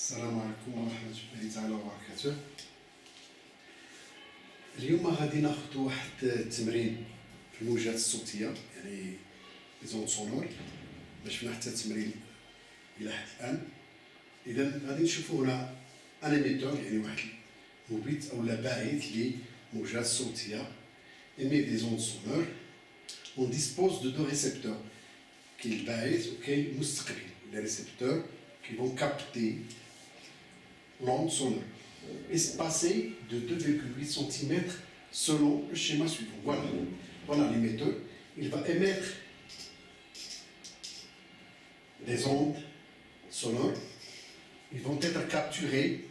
السلام عليكم ورحمة الله تعالى وبركاته. اليوم غادي ناخذ واحد التمرين في الموجات الصوتية، يعني لي زون سونور. ما شفنا حتى تمرين إلى حد الآن. إذا غادي نشوفوا هنا ان ايميتور، يعني واحد مبيت أو باعث لموجات صوتية، émet des ondes sonores. On dispose de deux récepteurs, qui est le باعث وكاين المستقبل. Les récepteurs qui vont capter l'onde sonore, espacée de 2,8 cm selon le schéma suivant. Voilà l'émetteur. Il va émettre des ondes sonores. Ils vont être capturés.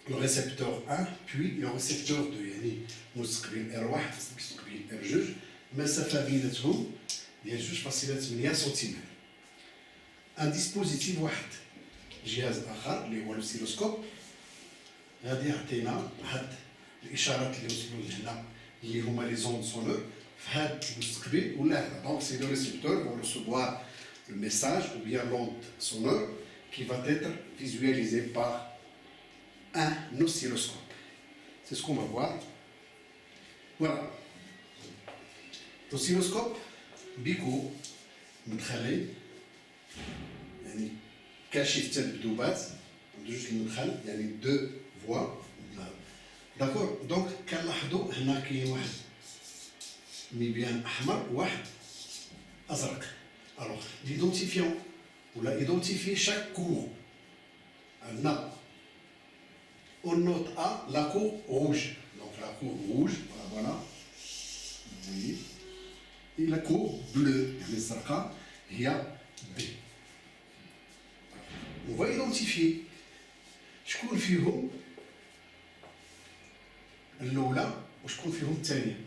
Le récepteur 1 puis le récepteur 2، يعني مستقبل R1 مستقبل R2، مسافة بيناتهم ديال 2.8 سنتيمتر. ان ديسبوزيتيف واحد، جهاز اخر اللي هو السيلوسكوب، غادي يعطينا هاد الاشارات اللي وصلوا لهنا اللي هما لي زوند سونور في هاد المستقبل ولا هنا. دونك سي لو ريسيبتور pour recevoir le message ou bien l'onde sonore qui va être visualisée par un oscilloscope. C'est ce qu'on va voir. Voilà. L'oscilloscope بيكو مدخلين، يعني كاشف الذبذبات، عنده جوج المدخل، يعني دو فوا. داكور. دونك كنلاحظوا هنا كاين واحد ميبيان احمر وواحد ازرق. الوغ ليدونتيفيون ولا ايدونتيفي شاك كور. عندنا اون نوت ا لا كور روج، دونك لا كور روج فوالا وي، et la courbe bleue, les sarkas, il y a B. On va identifier شكون فيهم الأولى وشكون فيهم الثانية.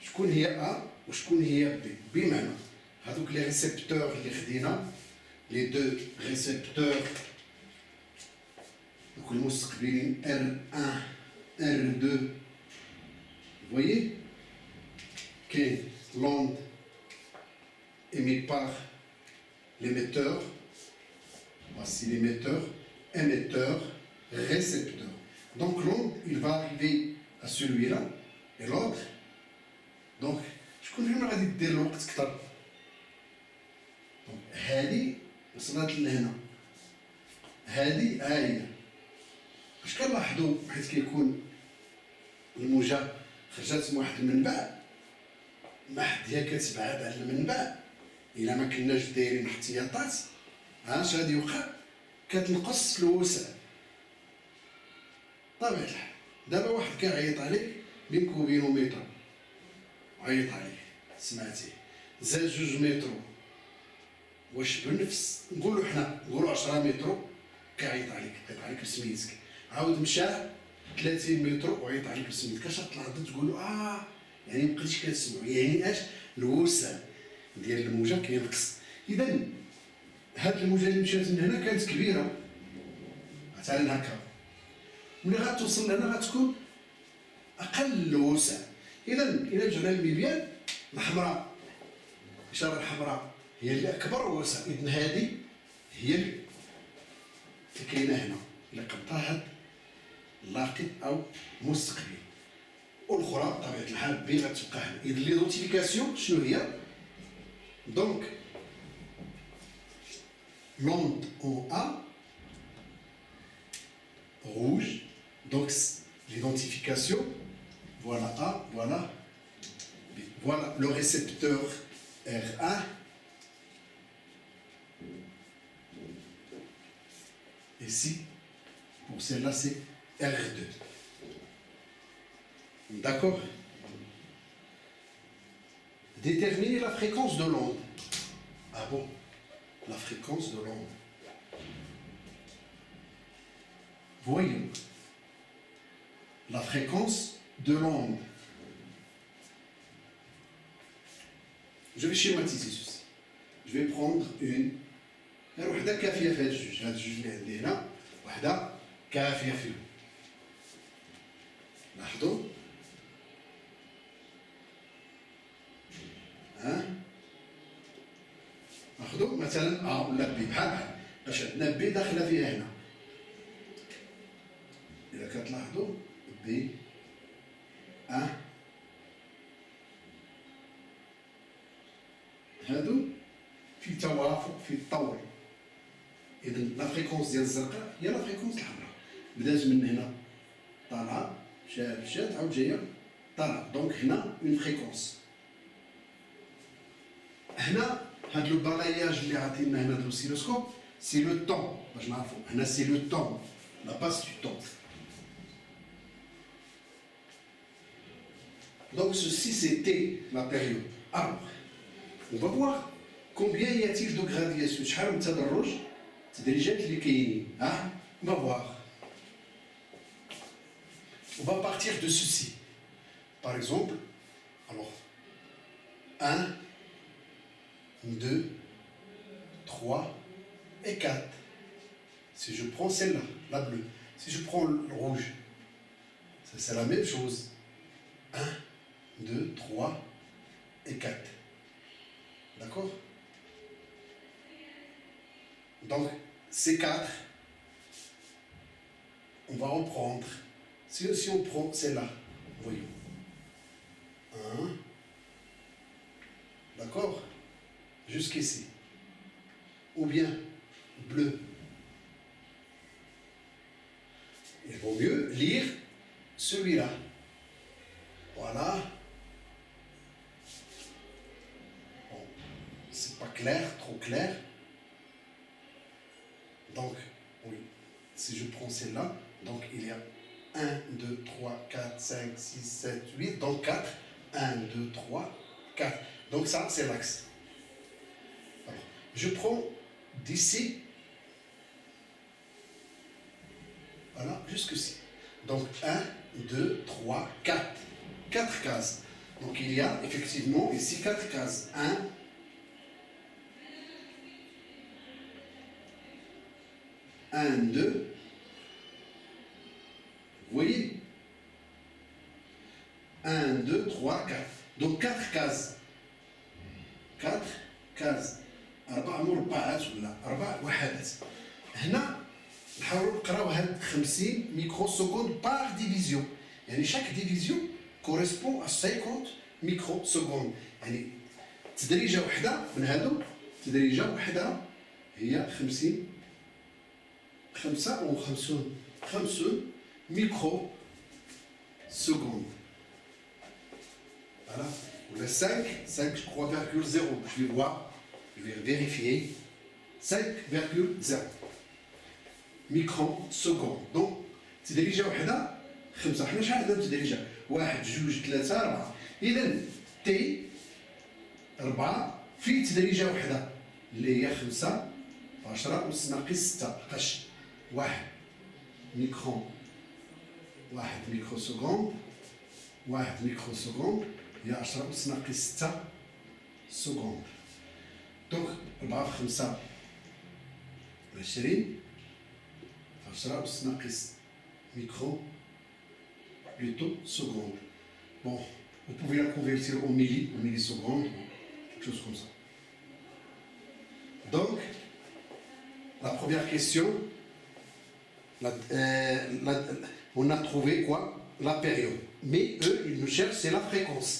شكون هي A وشكون هي B. بمعنى هذوك لي ريسبتور اللي خدينا، لي دو ريسبتور دوك المستقبلين R1 R2. Vous voyez que l'onde émise par l'émetteur, voici l'émetteur, émetteur, récepteur. Donc l'onde, il va arriver à celui-là et l'autre. Donc, je connais ما غادي دير الوقت أكثر. Donc هذه وصلت لهنا، هذه ها هي. واش كنلاحظوا حيت كيكون الموجة خرجت من واحد المنبع، ما حدها كتبعد على المنبع، الا ما كناش دايرين احتياطات اش غادي يوقع؟ كتنقص في الوسع. طبيعة الحال دابا واحد كيعيط عليك بينك وبينو متر، عيط عليك سمعتيه زاد 2 متر، واش بنفس نقولوا حنا نقولوا 10 متر كيعيط عليك بسميتك، عاود مشى 30 متر وعيط عليك بسميتك، اش طلع تقولوا يعني مبقيتيش كتسمعوا، يعني اش الوسع ديال الموجه كينقص. اذا هاد الموجه اللي مشات من هنا كانت كبيره مثلا هكا، ملي غتوصل لهنا غتكون اقل الوسع. اذا الى رجعنا للميبيان الحمراء، الاشاره الحمراء هي اللي اكبر وسع، اذا هذه هي اللي كاينه هنا اللي قبطها هاد لاقط او مستقبل، والاخرى بطبيعه الحال بي غتبقى هنا. اذا ليدونتيفيكاسيون شنو هي؟ دونك l'onde en A rouge, donc l'identification, voilà A, voilà B. Voilà le récepteur R1 ici, pour celle-là c'est R2. D'accord? Déterminer la fréquence de l'onde. Ah bon? La fréquence de l'onde. Voyons. La fréquence de l'onde. Je vais schématiser ceci. Je vais prendre une. وحدة كافية في هاد الجوج اللي عندي هنا، وحدة كافية فيهم. لاحظوا ناخذوا مثلا ولا بي بحال باش عندنا بي داخله فيها هنا. إذا كتلاحظوا بي هادو في توافق في الطور. إذا لا فريكونس ديال الزرقاء هي لا فريكونس الحمراء، بدات من هنا طالعه مشات عاود جايه طالعه، دونك هنا اون فريكونس. هنا هاد لو بالاياج اللي عاطينا هنا دو سيلوسكوب سي لو طون باش نعرفوا هنا سي لو طون لا باس دو طون. Donc ceci c'était la période. Alors, on va voir combien y a-t-il de gradations. شحال من تدرج تدريجات اللي كاينين. On va voir. On va partir de ceci. Par exemple, alors 1, 2, 3 et 4. Si je prends celle-là, la bleue, si je prends le rouge, c'est la même chose. 1, 2, 3 et 4. D'accord? Donc, ces 4, on va en prendre. Si on prend celle-là, voyons. 1, d'accord? Jusqu'ici. Ou bien bleu. Il vaut mieux lire celui-là. Voilà. Bon, c'est pas clair, trop clair. Donc, oui, si je prends celle-là, donc il y a 1, 2, 3, 4, 5, 6, 7, 8, donc 4. 1, 2, 3, 4. Donc ça, c'est l'axe. Je prends d'ici, voilà, jusqu'ici. Donc 1, 2, 3, 4. 4 cases. Donc il y a effectivement ici 4 cases. 1, 1, 2. Vous voyez? 1, 2, 3, 4. Donc 4 cases. 4 cases. 4 مربعات ولا 4 وحدات. هنا نحاولوا نقراو هاد 50 ميكرو سكوند بار ديفيزيون. يعني شاك ديفيزيون كوريسبون ا 50 ميكرو سكوند. يعني تدريجه وحده من هادو، تدريجه وحده هي 50 ميكرو سكوند. Voilà. Le 5, je crois, 0. Je vais voir, je vais vérifier. 5,0 microsecondes. Donc, تدريجة وحدة 5. حنا شحال عندنا تدريجة؟ 1 2 3 4. إذا تي 4 في تدريجة وحدة اللي هي 5 في 10 أس ناقص 6. لقاش 1 ميكروسكوند 1 ميكروسكوند هي 10 أس ناقص 6 سكوند. دونك 4 في 5 20 في 10 أس ناقص micro plutôt seconde. Bon, vous pouvez la convertir au milliseconde, quelque chose comme ça. Donc, la première question, on a trouvé quoi? La période. Mais eux, ils nous cherchent, c'est la fréquence.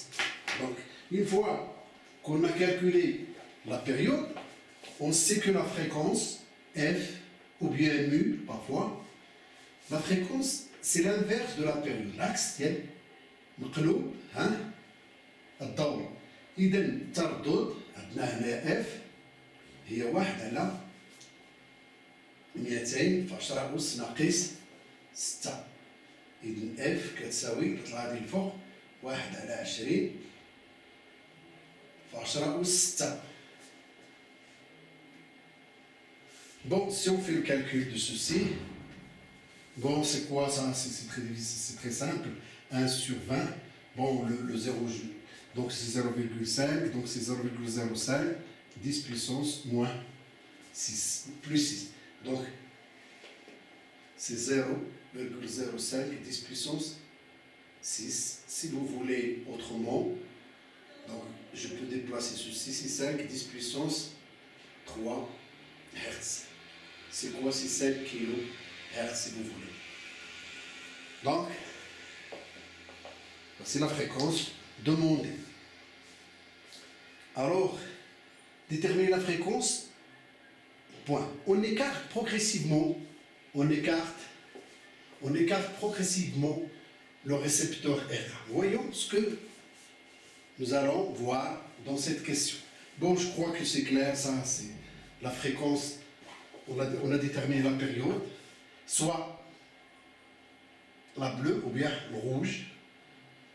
Donc, une fois qu'on a calculé la période, on sait que la fréquence, F, ou bien mu, parfois, la fréquence, c'est l'inverse de la période. L'axe, c'est مقلوب الدورة. إذا التردد عندنا هنا F هي 1 على 200 في 10 أس ناقص 6. إذا F كتساوي تطلع هذه الفوق 1 على 20 في 10 أس 6. Bon, si on fait le calcul de ceci, bon, c'est quoi ça? C'est très simple. 1 sur 20. Bon, le 0, donc c'est 0,5. Donc c'est 0,05. 10 puissance moins 6. Plus 6. Donc, c'est 0,05 10 puissance 6. Si vous voulez autrement, donc je peux déplacer ceci. C'est 5 10 puissance 3. 3 Hz. C'est quoi? C'est 7 kHz si vous voulez. Donc, c'est la fréquence demandée. Alors, déterminer la fréquence, point. On écarte progressivement le récepteur R1. Voyons ce que nous allons voir dans cette question. Bon, je crois que c'est clair, ça, c'est la fréquence. On a déterminé la période, soit la bleue ou bien le rouge.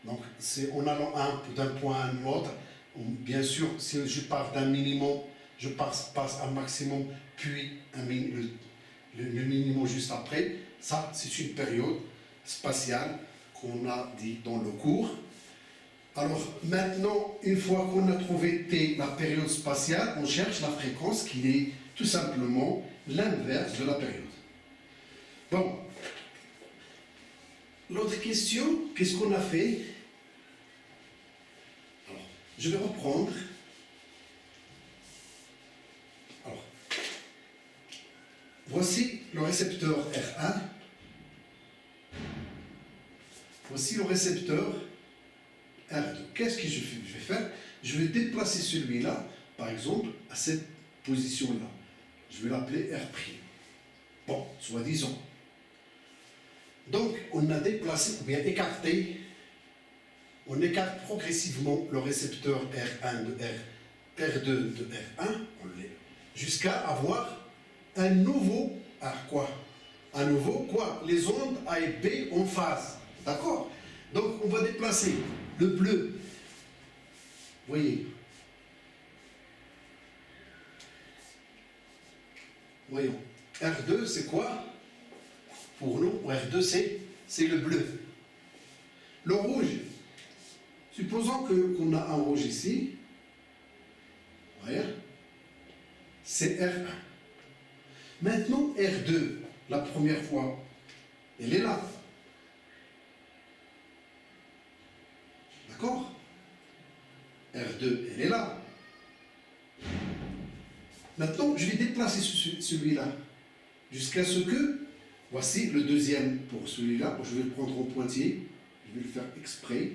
Donc, c'est en allant d'un point à un autre. Bien sûr, si je pars d'un minimum, je passe à un maximum, puis le minimum juste après. Ça, c'est une période spatiale qu'on a dit dans le cours. Alors, maintenant, une fois qu'on a trouvé T, la période spatiale, on cherche la fréquence qui est tout simplement l'inverse de la période. Bon. L'autre question, qu'est-ce qu'on a fait? Alors, je vais reprendre. Alors, voici le récepteur R1. Voici le récepteur R2. Qu'est-ce que je vais faire? Je vais déplacer celui-là, par exemple, à cette position-là. Je vais l'appeler R'. Bon, soi-disant. Donc, on a déplacé, ou bien écarté, on écarte progressivement le récepteur R1 de R2 de R1, jusqu'à avoir un nouveau, à nouveau, les ondes A et B en phase. D'accord? Donc, on va déplacer le bleu. Voyez. Voyons. R2, c'est quoi? Pour nous, R2, c'est le bleu. Le rouge, supposons qu'on a un rouge ici. Voyez? C'est R1. Maintenant, R2, la première fois, elle est là. D'accord? R2, elle est là. Maintenant, je vais déplacer celui-là jusqu'à ce que, voici le deuxième pour celui-là. Je vais le prendre au pointillé. Je vais le faire exprès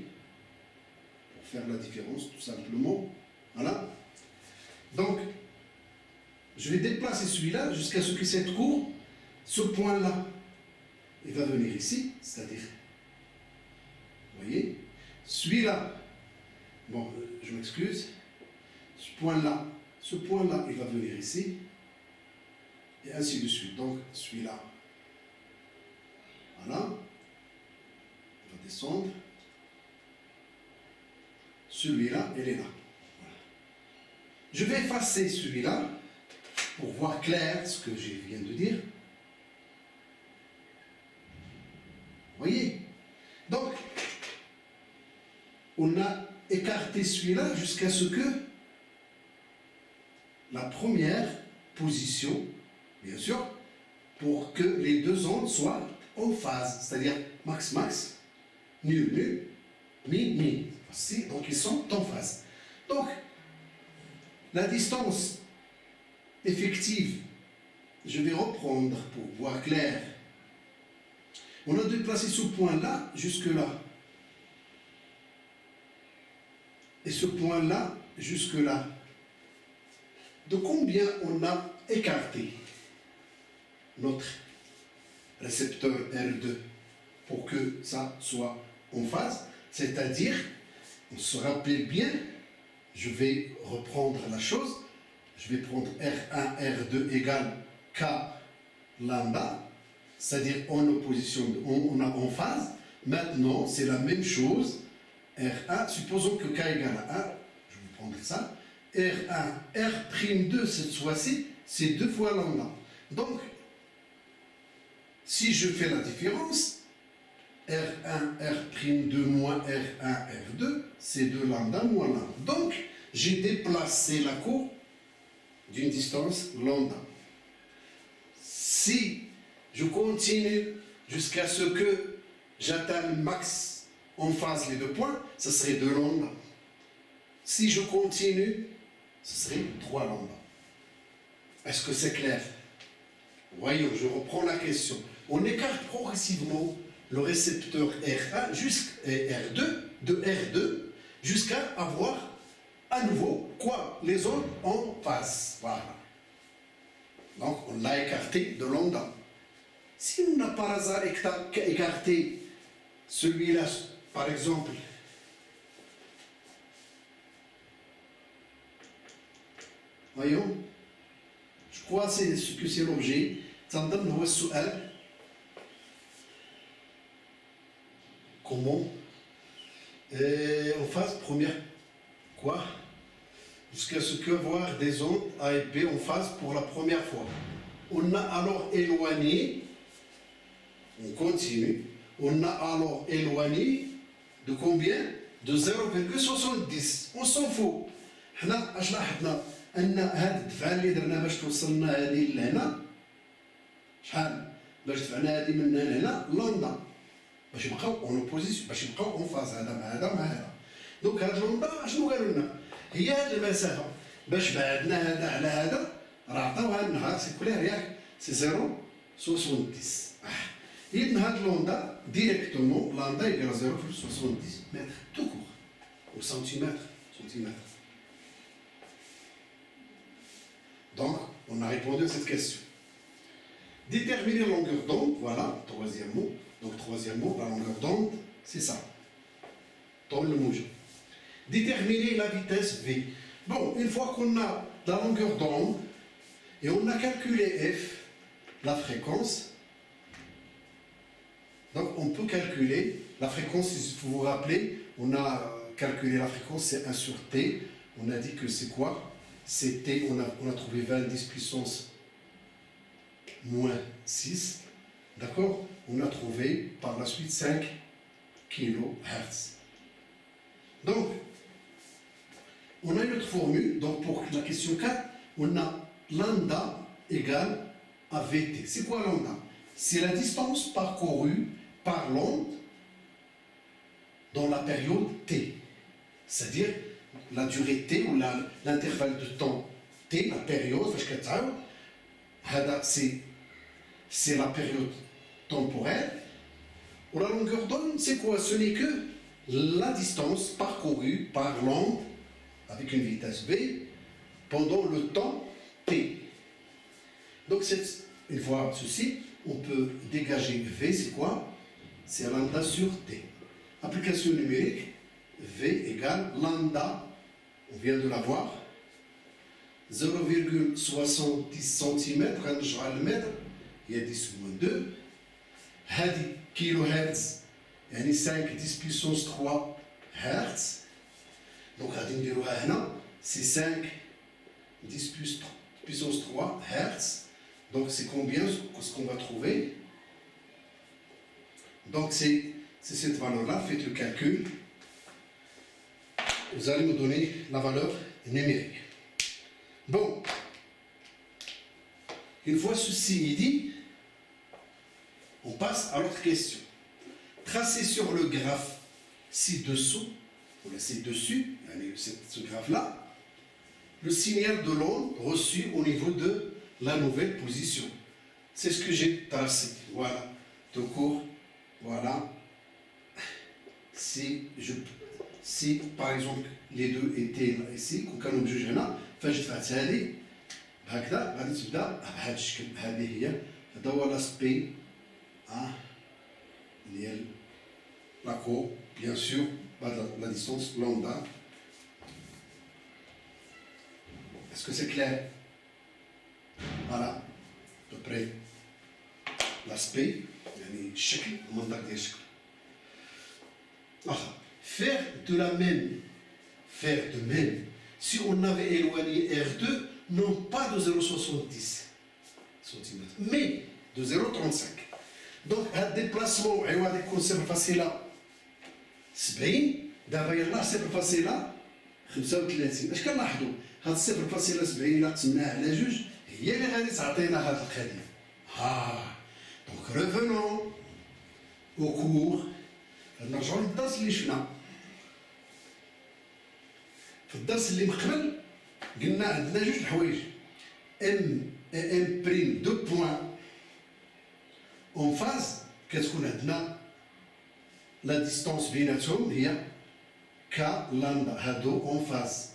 pour faire la différence, tout simplement. Voilà. Donc, je vais déplacer celui-là jusqu'à ce que cette courbe, ce point-là, il va venir ici, c'est-à-dire, vous voyez, celui-là, bon, je m'excuse, ce point-là, il va venir ici, et ainsi de suite. Donc, celui-là, voilà, il va descendre, celui-là, il est là. Voilà. Je vais effacer celui-là, pour voir clair ce que je viens de dire. Vous voyez? Donc, on a écarté celui-là jusqu'à ce que la première position, bien sûr, pour que les deux ondes soient en phase, c'est-à-dire max-max, nu-nu, mi-mi. Donc, ils sont en phase. Donc, la distance effective, je vais reprendre pour voir clair. On a déplacé ce point-là jusque-là. Et ce point-là jusque-là. De combien on a écarté notre récepteur R2 pour que ça soit en phase? C'est-à-dire, on se rappelle bien, je vais reprendre la chose. Je vais prendre R1, R2 égale K lambda, c'est-à-dire en opposition, on a en phase. Maintenant, c'est la même chose. R1, supposons que K égale à 1, je vais prendre ça. R1, R'2, cette fois-ci, c'est 2 fois lambda. Donc, si je fais la différence, R1, R'2 moins R1, R2, c'est 2 lambda moins lambda. Donc, j'ai déplacé la courbe d'une distance lambda. Si je continue jusqu'à ce que j'atteigne max en phase les deux points, ce serait 2 lambda. Si je continue, ce serait 3 lambda. Est-ce que c'est clair? Voyons, je reprends la question. On écarte progressivement le récepteur R1 jusqu'à R2, de R2 jusqu'à avoir à nouveau quoi? Les ondes en phase. Voilà. Donc on l'a écarté de lambda. Si on n'a par hasard écarté celui-là, par exemple, voyons, je crois que c'est l'objet. تنظن هو السؤال comment en phase première quoi jusqu'à ce que voir des ondes A et B en phase pour la première fois. On a alors éloigné, on continue, on a alors éloigné de combien? De 0,70. On s'en fout. حنا اش لاحظنا ان هذه الدفعه اللي درنا باش توصلنا هذه لهنا شحال؟ باش دفعنا هذه من هنا لهنا لوندا باش يبقاو اون اوبوزيسيون باش يبقاو اون فاز هذا مع هذا مع هذا. دونك هاد لوندا شنو قالوا لنا؟ هي هاد المسافه باش بعدنا هذا على هذا راه عطاوها لنا سي كلير ياك سي 0.70. إذن هاد لوندا ديريكتومون لاندا يقرا 0.70 متر تو كور او سنتيمتر. Donc, on a répondu à cette question. Déterminer la longueur d'onde, voilà, troisième mot. Donc, troisième mot, la longueur d'onde, c'est ça. Dans le mot. Déterminer la vitesse V. Bon, une fois qu'on a la longueur d'onde et on a calculé F, la fréquence, donc on peut calculer la fréquence, si vous vous rappelez, on a calculé la fréquence, c'est 1 sur T. On a dit que c'est quoi? C'était, on a trouvé 20 10 puissance moins 6, d'accord? On a trouvé par la suite 5 kHz. Donc, on a une autre formule, donc pour la question 4, on a lambda égale à VT. C'est quoi lambda? C'est la distance parcourue par l'onde dans la période T. C'est-à-dire la durée T ou l'intervalle de temps T, la période, c'est la période temporelle. Ou la longueur d'onde, c'est quoi? Ce n'est que la distance parcourue par l'onde avec une vitesse V pendant le temps T. Donc, une fois ceci, on peut dégager V, c'est quoi? C'est lambda sur T. Application numérique, V égale lambda, on vient de l'avoir, 0,70 cm, نرجع للمتر هي 10 moins 2. هذه كيلو هرتز يعني 5 10 puissance 3 هرتز. Donc غادي نديروها هنا c'est 5 10 puissance 3 Hertz. Donc c'est combien ce qu'on va trouver? Donc c'est cette valeur-là, faites le calcul. Vous allez me donner la valeur numérique. Bon, une fois ceci dit, on passe à l'autre question. Tracez sur le graphe ci-dessous, ou là ci-dessus, ce graphe-là, le signal de l'onde reçu au niveau de la nouvelle position. C'est ce que j'ai tracé. Voilà, tout court, voilà. Si par exemple les deux étaient là ici, كانوا بجوج هنا فاش دفعت هذه هكذا غادي تبدا بهذا الشكل. هذه هي هذا هو لاسبي ديال لاكو بيان سور la distance lambda. Est-ce que c'est clair? Voilà, à peu près l'aspect, يعني الشكل المنظر ديال الشكل. Faire de même, si on avait éloigné R2, non pas de 0,70 cm, mais de 0,35. Donc, un déplacement, et on a des concepts faciles là, 70, d'ailleurs là, c'est facile là, 35. اش كنلاحظوا هاد 0.70 لا قسمناه على جوج هي اللي غادي تعطينا هاد القضيه. دونك revenons au cours. نرجعوا للدرس اللي شفنا. في الدرس اللي من قبل قلنا عندنا جوج الحوايج، ام et M' deux points en phase, qu'est-ce qu'on a? La distance بيناتهم هي K lambda هادو en phase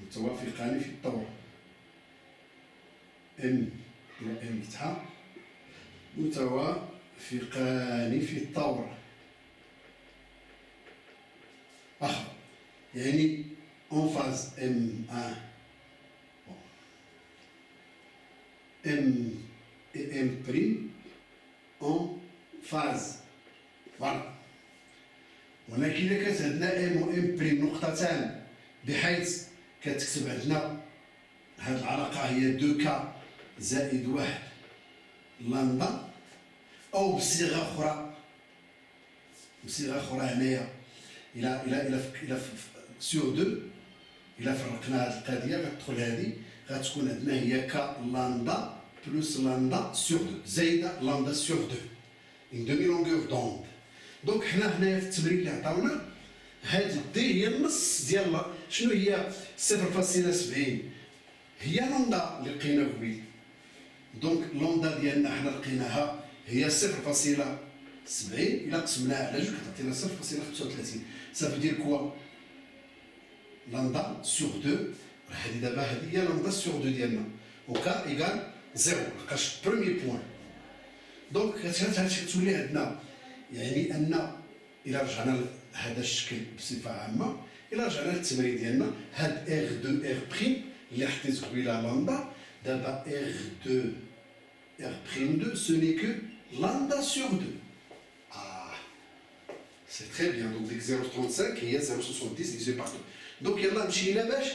متوافقان في الطور M و M تاعها متوافقان في الطور آخر يعني en phase M1 M et M' en phase voilà ولكن إذا كانت عندنا ام و ام بريم نقطتان بحيث كتكتب عندنا هذه العلاقه هي 2 كا زائد 1 لامدا او بصيغه اخرى هنايا الى سور 2 الى فرقنا هذه القضيه غتدخل هذه غتكون عندنا هي كا لامدا بلس لامدا سور 2 زايده لامدا سور 2 une demi-longueur d'onde. دونك حنا هنايا في التمرين اللي عطاونا هاد دي هي النص ديال شنو هي 0.70 هي لوندا اللي لقينا قبيل. دونك لوندا ديالنا حنا لقيناها هي 0.70 الا قسمناها على جوج كتعطينا 0.35 صافي دير كوا لوندا سور 2 هادي دابا هادي هي لوندا سور 2 ديالنا وكا ايكال 0 لقاش بروميي بوين. دونك هادشي تولي عندنا يعني ان الى رجعنا لهذا الشكل بصفه عامه الى رجعنا للتمرين ديالنا هاد ار 2 ار بريم اللي حطيت قبيله لامدا دابا ار 2 ار بريم 2 سو ني كو لامدا سور 2 سي تري بيان. دونك ديك 0.35 هي 0.70 ديفيزي بار 2. دونك يلاه مشينا باش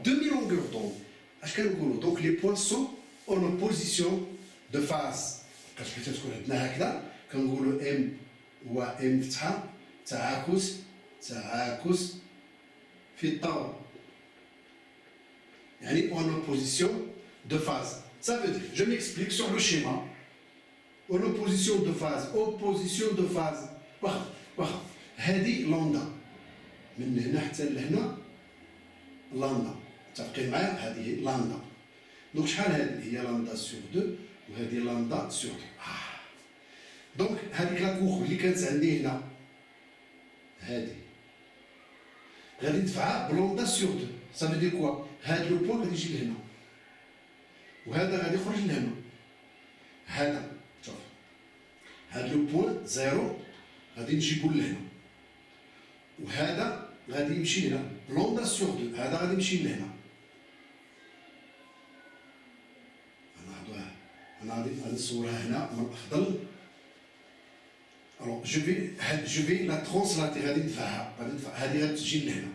demi longueur d'onde اش كنقولوا. دونك لي بوين سون اون اوبوزيسيون دو فاز حيت تكون عندنا هكذا كنقولوا ام هو ام فتحه تعاكس في الطور يعني en opposition de phase. Ça veut dire, je m'explique sur le schéma. En opposition de phase واخا هذه لوندا من هنا حتى لهنا لاندا متفقين معايا هذه لاندا. دونك شحال هذه هي لاندا سور 2 وهذه لامدا سور 2. دونك هذيك لاكوغ اللي كانت عندي هنا هذه غادي ندفعها بلوندا سور 2 صافي دير كوا هذا لو بوين غادي يجي لهنا وهذا غادي يخرج لهنا. هذا شوف هذا لو بوين زيرو غادي نجيبو لهنا وهذا غادي يمشي لهنا بلوندا سور 2 هذا غادي يمشي لهنا. انا غادي نصورها هنا من الافضل. الوغ جو في لا ترونسلاتي غادي ندفعها هذه غادي تجي لهنا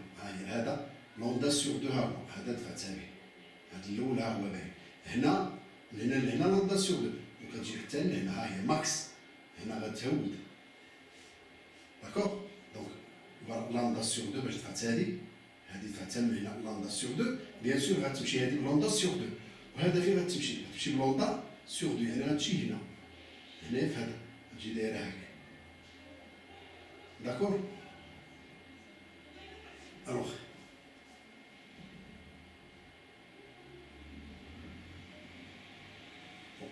هذا لوندا سور 2 ها هذا دفعتها به هذا الاول ها هو باين هنا من هنا لهنا لوندا سور 2 وكتجي حتى لهنا ها هي ماكس هنا غتهود داكوغ. دونك لوندا سور 2 باش دفعت هذه دفعتها من هنا لوندا سور 2 بيان سور غتمشي هذه لوندا سور 2 وهذا فين غتمشي بلوندا سور 2 يعني غتمشي هنا في هذا غتجي دايره هكا داكور. الوغ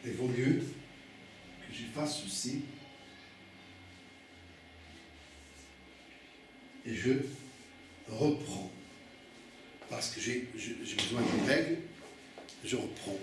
il vaut mieux que je fasse ceci et je reprends parce que j'ai besoin d'une règle. Je reprends.